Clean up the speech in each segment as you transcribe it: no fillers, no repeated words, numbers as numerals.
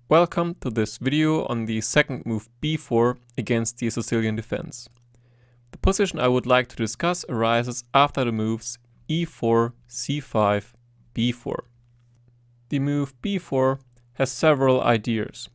Welcome to this video on the second move b4 against the Sicilian defense. The position I would like to discuss arises after the moves e4, c5, b4. The move b4 has several ideas.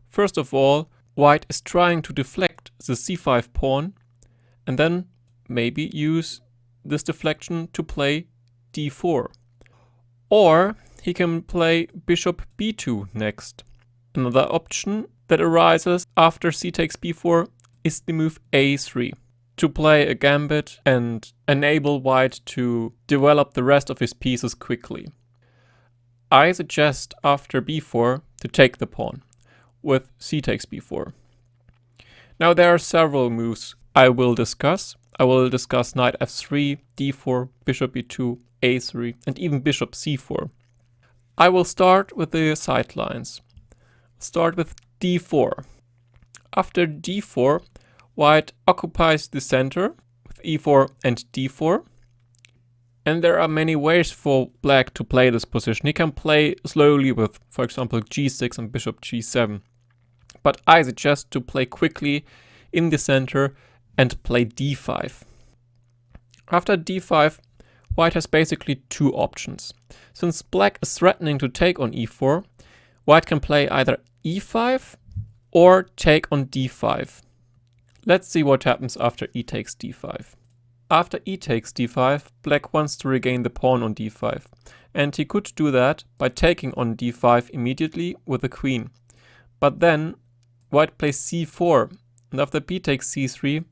First of all, white is trying to deflect the c5 pawn and then maybe use this deflection to play d4. Or he can play bishop b2 next. Another option that arises after c takes b4 is the move a3, to play a gambit and enable white to develop the rest of his pieces quickly. I suggest after b4 to take the pawn with c takes b4. Now there are several moves I will discuss. I will discuss knight f3, d4, bishop e2, a3 and even bishop c4. I will start with the sidelines. Start with d4. After d4, white occupies the center with e4 and d4. And there are many ways for black to play this position. He can play slowly with, for example, g6 and bishop g7. But I suggest to play quickly in the center and play d5. After d5, white has basically two options. Since black is threatening to take on e4, white can play either e5 or take on d5. Let's see what happens after e takes d5. After e takes d5, black wants to regain the pawn on d5. And he could do that by taking on d5 immediately with the queen. But then white plays c4, and after b takes c3,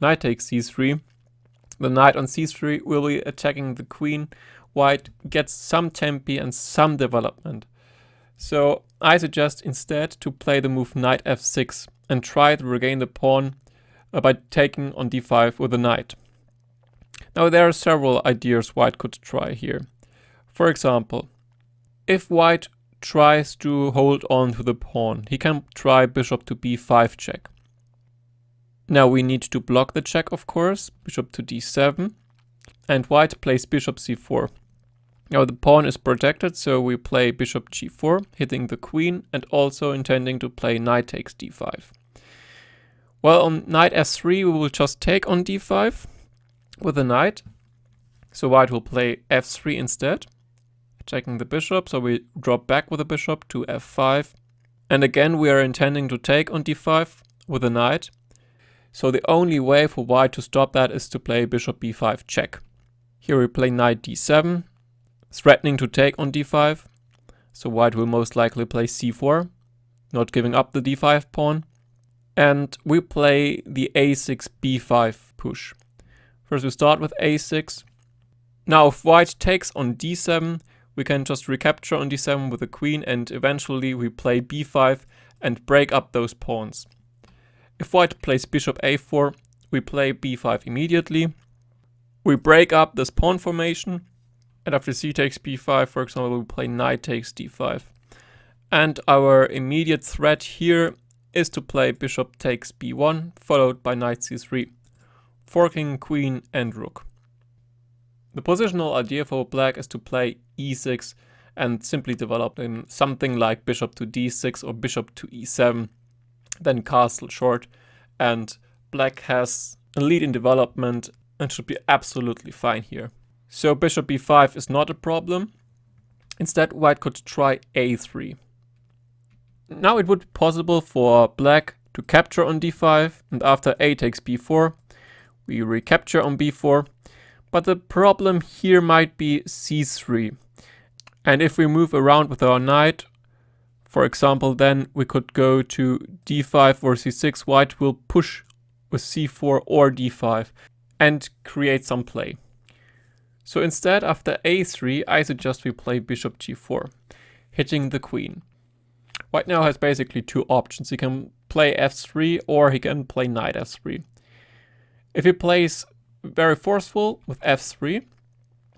knight takes c3. The knight on c3 will be attacking the queen. White gets some tempi and some development. So I suggest instead to play the move knight f6 and try to regain the pawn by taking on d5 with the knight. Now there are several ideas white could try here. For example, if white tries to hold on to the pawn, he can try bishop to b5 check. Now we need to block the check, of course, bishop to d7, and white plays bishop c4. Now the pawn is protected, so we play bishop g4, hitting the queen and also intending to play knight takes d5. Well, on knight s3 we will just take on d5 with the knight. So white will play f3 instead, attacking the bishop, so we drop back with the bishop to f5. And again we are intending to take on d5 with the knight. So the only way for white to stop that is to play bishop b5 check. Here we play knight d7. Threatening to take on d5, so white will most likely play c4, not giving up the d5 pawn. And we play the a6 b5 push. First we start with a6. Now if white takes on d7, we can just recapture on d7 with the queen and eventually we play b5 and break up those pawns. If white plays bishop a4, we play b5 immediately. We break up this pawn formation. And after c takes b5, for example, we play knight takes d5. And our immediate threat here is to play bishop takes b1, followed by knight c3, forking queen and rook. The positional idea for black is to play e6 and simply develop in something like bishop to d6 or bishop to e7, then castle short, and black has a lead in development and should be absolutely fine here. So bishop b5 is not a problem. Instead, white could try a3. Now it would be possible for black to capture on d5, and after a takes b4, we recapture on b4. But the problem here might be c3. And if we move around with our knight, for example, then we could go to d5 or c6. White will push with c4 or d5 and create some play. So instead, after a3, I suggest we play bishop g4, hitting the queen. White now has basically two options. He can play f3 or he can play knight f3. If he plays very forceful with f3,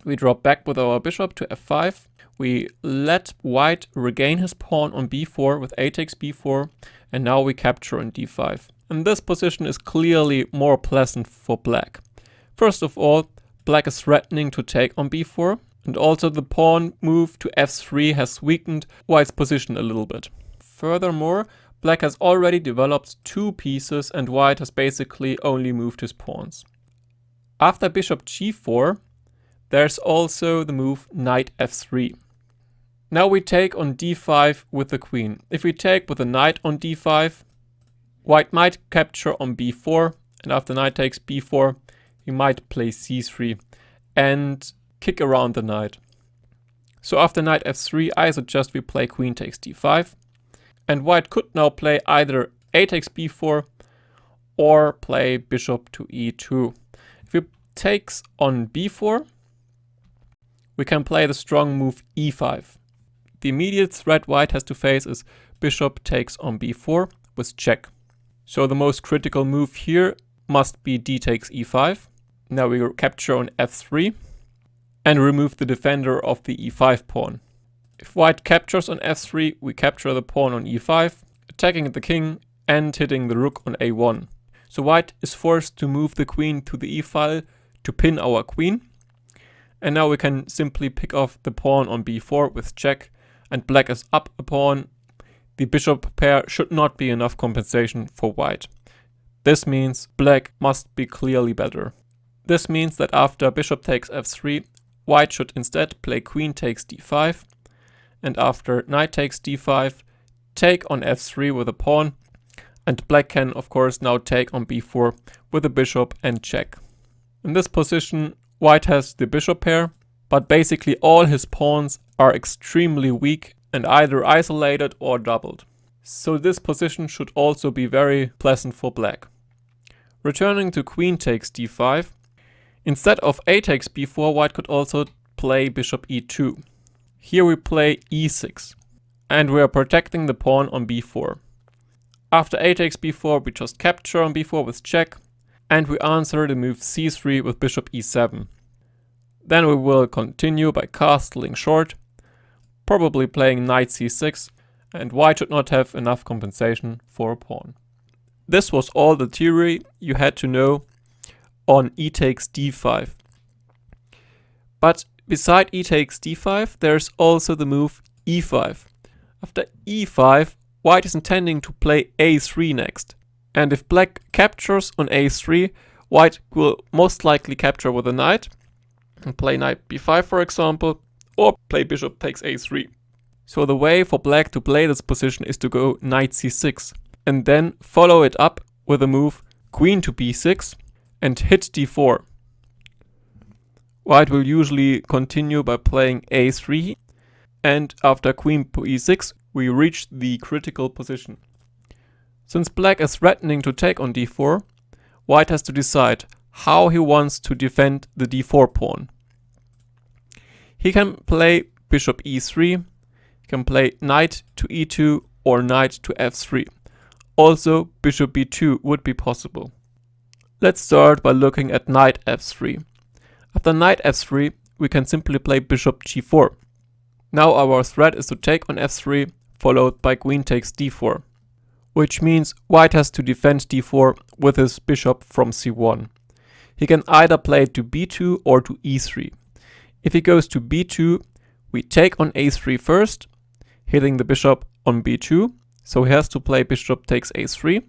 we drop back with our bishop to f5. We let white regain his pawn on b4 with a takes b4, and now we capture on d5. And this position is clearly more pleasant for black. First of all, black is threatening to take on b4, and also the pawn move to f3 has weakened white's position a little bit. Furthermore, black has already developed 2 pieces and white has basically only moved his pawns. After bishop g4, there's also the move knight f3. Now we take on d5 with the queen. If we take with the knight on d5, white might capture on b4, and after knight takes b4, he might play c3 and kick around the knight. So after knight f3, I suggest we play queen takes d5, and white could now play either a takes b4 or play bishop to e2. If he takes on b4, we can play the strong move e5. The immediate threat white has to face is bishop takes on b4 with check. So the most critical move here must be d takes e5. Now we capture on f3 and remove the defender of the e5 pawn. If white captures on f3, we capture the pawn on e5, attacking the king and hitting the rook on a1. So white is forced to move the queen to the e-file to pin our queen. And now we can simply pick off the pawn on b4 with check, and black is up a pawn. The bishop pair should not be enough compensation for white. This means black must be clearly better. This means that after bishop takes f3, white should instead play queen takes d5, and after knight takes d5, take on f3 with a pawn, and black can of course now take on b4 with a bishop and check. In this position, white has the bishop pair, but basically all his pawns are extremely weak and either isolated or doubled. So this position should also be very pleasant for black. Returning to queen takes d5, instead of a takes b4, white could also play bishop e2. Here we play e6, and we are protecting the pawn on b4. After a takes b4, we just capture on b4 with check, and we answer the move c3 with bishop e7. Then we will continue by castling short, probably playing knight c6, and white should not have enough compensation for a pawn. This was all the theory you had to know on e takes d5. But beside e takes d5, there's also the move e5. After e5, white is intending to play a3 next. And if black captures on a3, white will most likely capture with a knight and play knight b5 for example, or play bishop takes a3. So the way for black to play this position is to go knight c6 and then follow it up with a move queen to b6 and hit d4. White will usually continue by playing a3, and after queen to e6 we reach the critical position. Since black is threatening to take on d4, white has to decide how he wants to defend the d4 pawn. He can play bishop e3, he can play knight to e2 or knight to f3. Also, bishop b2 would be possible. Let's start by looking at knight f3. After knight f3, we can simply play bishop g4. Now our threat is to take on f3, followed by queen takes d4. Which means white has to defend d4 with his bishop from c1. He can either play to b2 or to e3. If he goes to b2, we take on a3 first, hitting the bishop on b2, so he has to play bishop takes a3.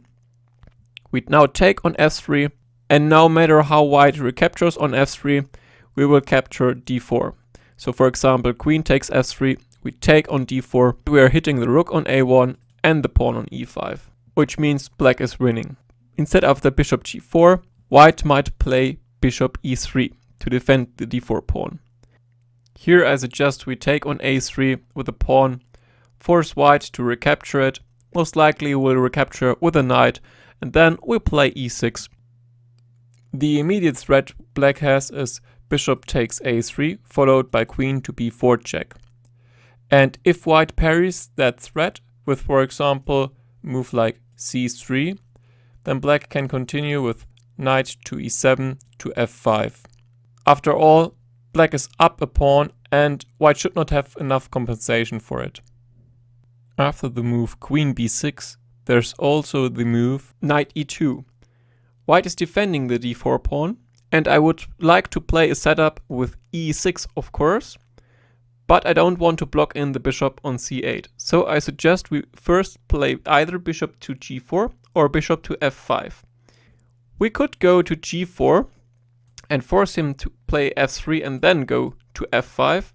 We now take on f3, and no matter how white recaptures on f3, we will capture d4. So for example, queen takes f3, we take on d4, we are hitting the rook on a1, and the pawn on e5, which means black is winning. Instead of the bishop g4, white might play bishop e3 to defend the d4 pawn. Here I suggest we take on a3 with a pawn, force white to recapture it, most likely we'll recapture with a knight, and then we play e6. The immediate threat black has is bishop takes a3, followed by queen to b4 check. And if white parries that threat, with for example move like c3, then black can continue with knight to e7 to f5. After all, black is up a pawn and white should not have enough compensation for it. After the move queen b6, there's also the move knight e2. White is defending the d4 pawn, and I would like to play a setup with e6 of course, But I don't want to block in the bishop on c8. So I suggest we first play either bishop to g4 or bishop to f5. We could go to g4 and force him to play f3 and then go to f5.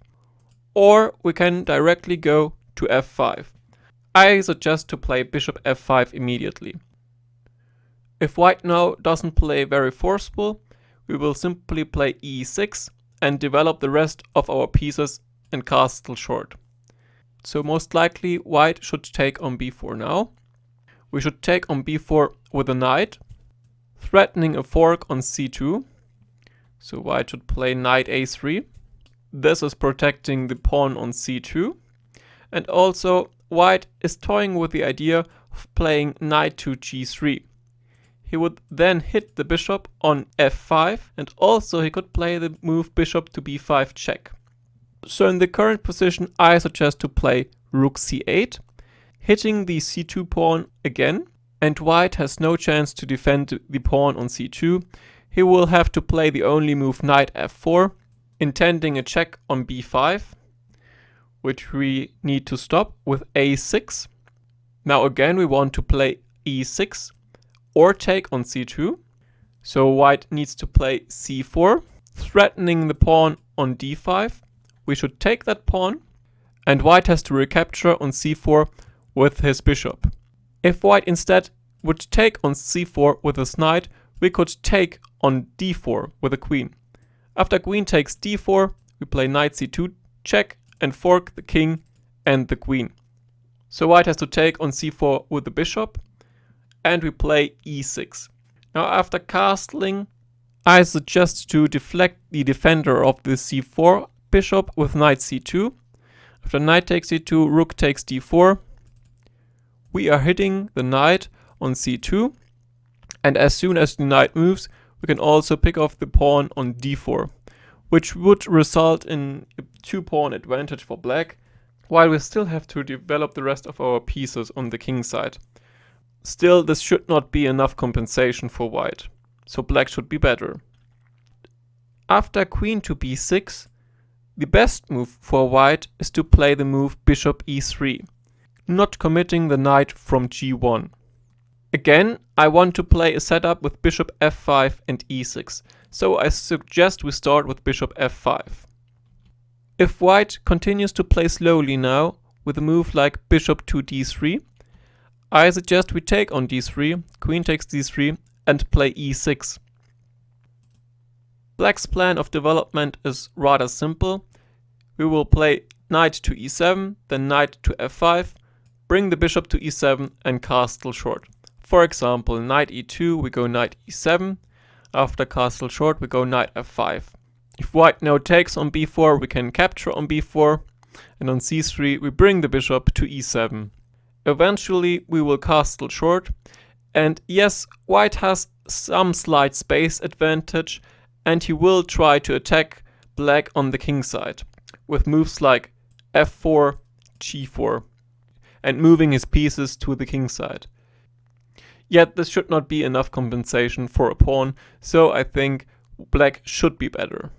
Or we can directly go to f5. I suggest to play bishop f5 immediately. If white now doesn't play very forceful, we will simply play e6 and develop the rest of our pieces and castle short. So most likely white should take on b4 now. We should take on b4 with a knight, threatening a fork on c2. So white should play knight a3. This is protecting the pawn on c2. And also white is toying with the idea of playing knight to g3. He would then hit the bishop on f5, and also he could play the move bishop to b5 check. So in the current position I suggest to play rook c8, hitting the c2 pawn again, and white has no chance to defend the pawn on c2. He will have to play the only move knight f4, intending a check on b5, which we need to stop with a6. Now again we want to play e6 or take on c2. So white needs to play c4, threatening the pawn on d5. We should take that pawn, and white has to recapture on c4 with his bishop. If white instead would take on c4 with his knight, we could take on d4 with a queen. After queen takes d4, we play knight c2 check and fork the king and the queen. So white has to take on c4 with the bishop, and we play e6. Now after castling, I suggest to deflect the defender of the c4 bishop with knight c2. After knight takes c2, rook takes d4. We are hitting the knight on c2, and as soon as the knight moves, we can also pick off the pawn on d4, which would result in a 2-pawn advantage for black, while we still have to develop the rest of our pieces on the king side. Still, this should not be enough compensation for white, so black should be better. After queen to b6, the best move for white is to play the move bishop e3, not committing the knight from g1. Again, I want to play a setup with bishop f5 and e6, so I suggest we start with bishop f5. If white continues to play slowly now, with a move like bishop to d3, I suggest we take on d3, queen takes d3, and play e6. Black's plan of development is rather simple. We will play knight to e7, then knight to f5, bring the bishop to e7 and castle short. For example, knight e2, we go knight e7. After castle short, we go knight f5. If white now takes on b4, we can capture on b4, and on c3 we bring the bishop to e7. Eventually we will castle short, and yes, white has some slight space advantage, and he will try to attack black on the king side with moves like f4, g4, and moving his pieces to the king side. Yet this should not be enough compensation for a pawn, so I think black should be better.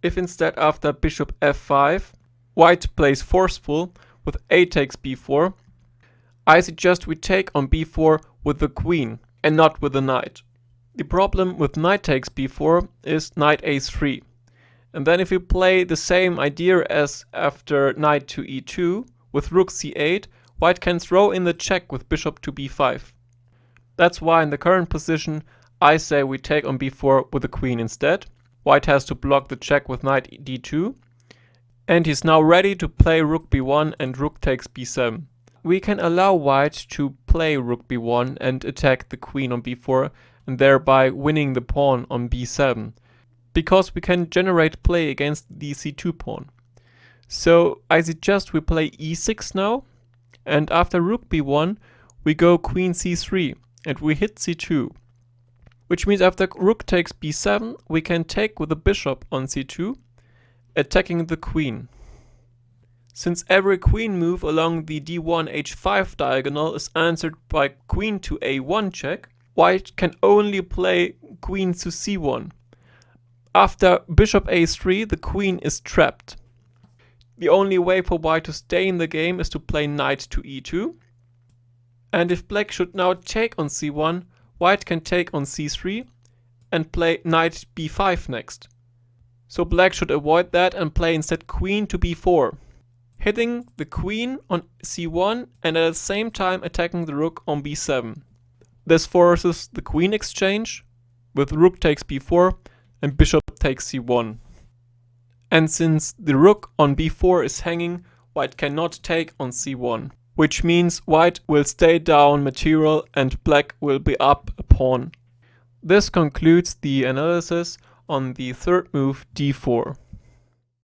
If instead after bishop f5, white plays forceful with a takes b4, I suggest we take on b4 with the queen and not with the knight. The problem with knight takes b4 is knight a3. And then if we play the same idea as after knight to e2 with rook c8, white can throw in the check with bishop to b5. That's why in the current position I say we take on b4 with the queen instead. White has to block the check with knight d2. And he's now ready to play rook b1 and rook takes b7. We can allow white to play rook b1 and attack the queen on b4 and thereby winning the pawn on b7, because we can generate play against the c2 pawn. So I suggest we play e6 now, and after rook b1 we go queen c3 and we hit c2, which means after rook takes b7 we can take with the bishop on c2, attacking the queen. Since every queen move along the d1 h5 diagonal is answered by queen to a1 check, white can only play queen to c1. After bishop a3 the queen is trapped. The only way for white to stay in the game is to play knight to e2. And if black should now take on c1, white can take on c3 and play knight b5 next. So black should avoid that and play instead queen to b4, hitting the queen on c1 and at the same time attacking the rook on b7. This forces the queen exchange, with rook takes b4 and bishop takes c1. And since the rook on b4 is hanging, white cannot take on c1, which means white will stay down material and black will be up a pawn. This concludes the analysis on the third move d4.